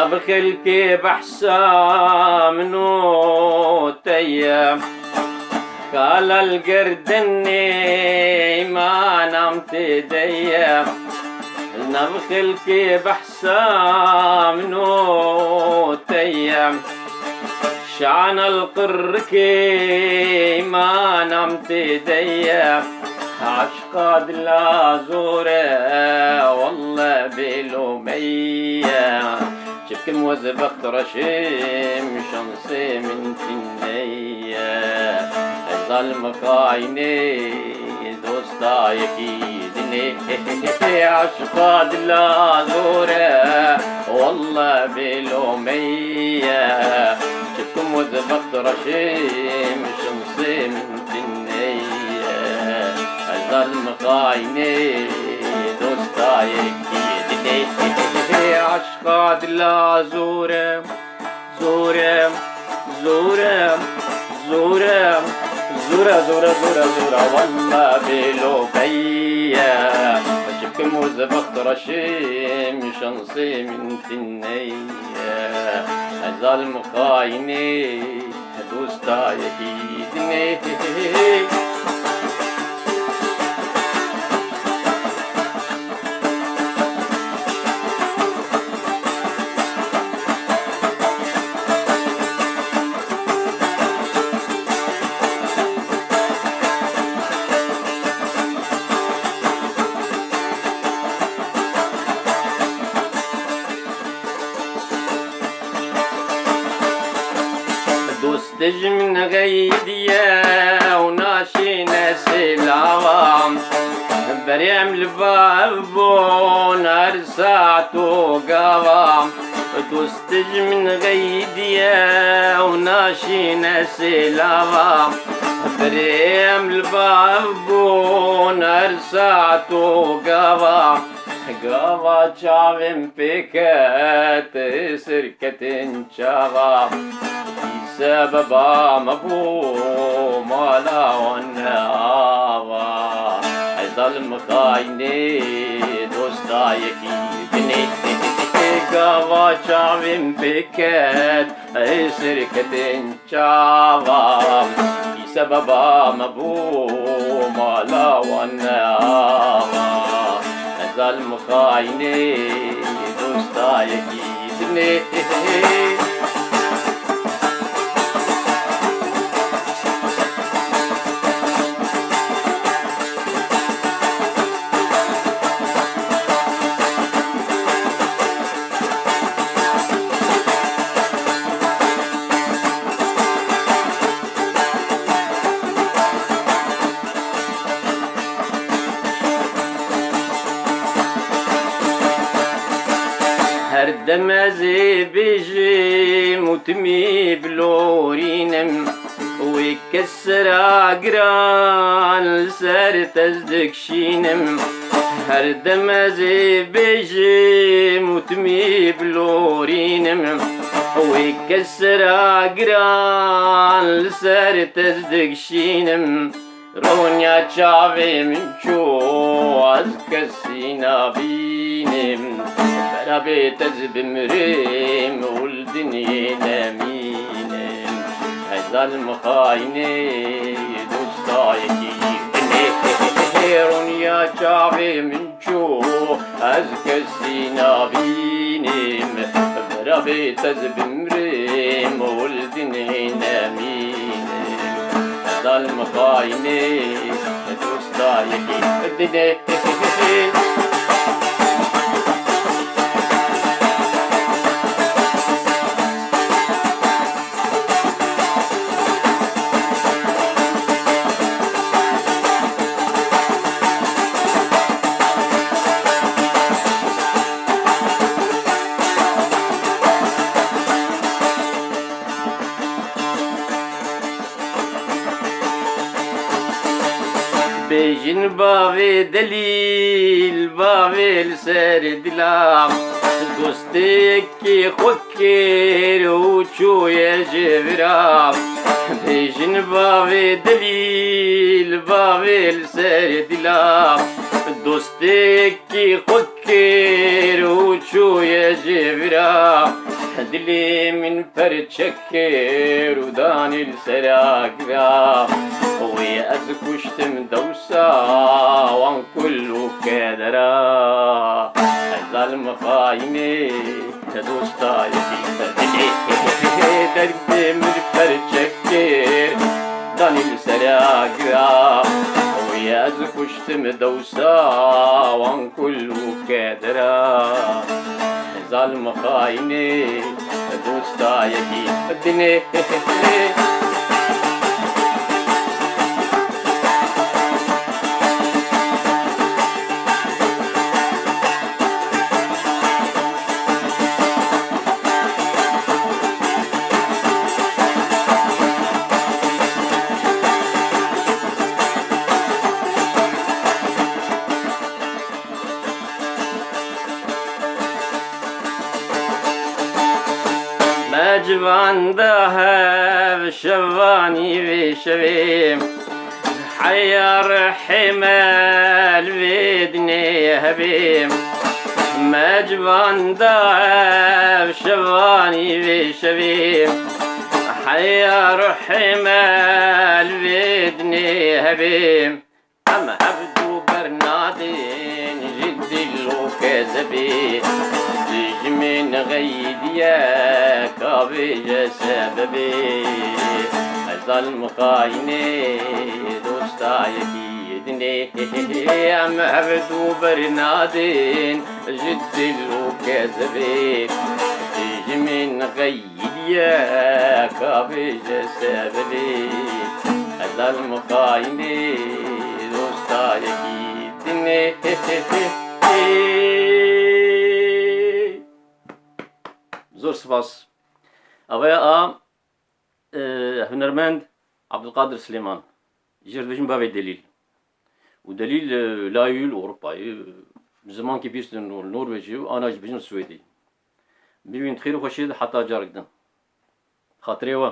بخلكي بحسام نوتيا قال القردني ما نمت ايديا بخلكي بحسام نوتيا شعن القركي ما نمت ايديا عشقاد لا زوره والله بلومية شبكم وزبخت رشيم شمسي من تنية ظلم خايني دوستا يكيدني عشقاد لا زوره والله بلومية شبكم وزبخت رشيم شمسي من تنية ظلم خايني دوستا يكيدني عشقاد لا زورم زورم زورم زورم زورة زورة زورة زورة والله بلوبية شبكم وزبخت رشيم شنصي من تنية ظلم خايني دوستا يكيدني دوستج من غيديا وناشي ناسي العوام بريم الباب نار ساعته قوام دوستج من غيديا وناشي ناسي العوام بريم الباب نار ساعته قوام قوا چاوم پیکت سرکتن چاوا سببا مبو مالا ونعاوا ظلم خايني دوستا يكيدني قوا چاوم پیکت سرکتن چاوا سببا مبو مالا ونعاوا ظلم خايني دوستا يكيدني دمازي بيجي متمي بلورينم ويكسر عقران سار تزدك شينم هر دمازي بيجي متمي بلورينم ويكسر عقران سار تزدك شينم رونيا چاوي منشو از کسی نبینم برابي تزبمريم ولدني نمينم ظلم خايني دوستا يكيدني رونيا چاوي منشو از کسی نبینم برابي تزبمريم ولدني نمينم ظلم خايني دوستا يكيدني بيجن باوي دليل باوي لسر دلام دوستك خوكر وشو يجبرام بيجن باوي دليل باوي لسر دلام دوستك خوكر وشو يجبرام دلي من فرتشكر وداني السراقرا ويا أزكوشتم دوسا وان كله كدرا الظلم خايني تدوستا يدي دلي من فرتشكر داني السراقرا ويا أزكوشتم دوسا وان كله كدرا ظالم خايني دوستا يجي بدني جوان ذهب شواني بشبيم حير حمال بيدني هبيم مجبان ذهب شواني بشبيم حير حمال بيدني هبيم أما عبدو برنادين جدي لو كذبي من غيد يا كابي سببي الظلم خايني دوستا يكيدني أم عبدو برنادين جد لو كذبي من غيد يا كابي سببي الظلم خايني دوستا يكيدني زور سپاس. آقای هنرمند عبدالقادر سلیمان جردوجین باوی دلیل و دلیل لایول اروپایی زمان که بیست نروژی و آناج بیشتر سوئدی. ببین خیلی خوشید حتی جارگدن خاطره و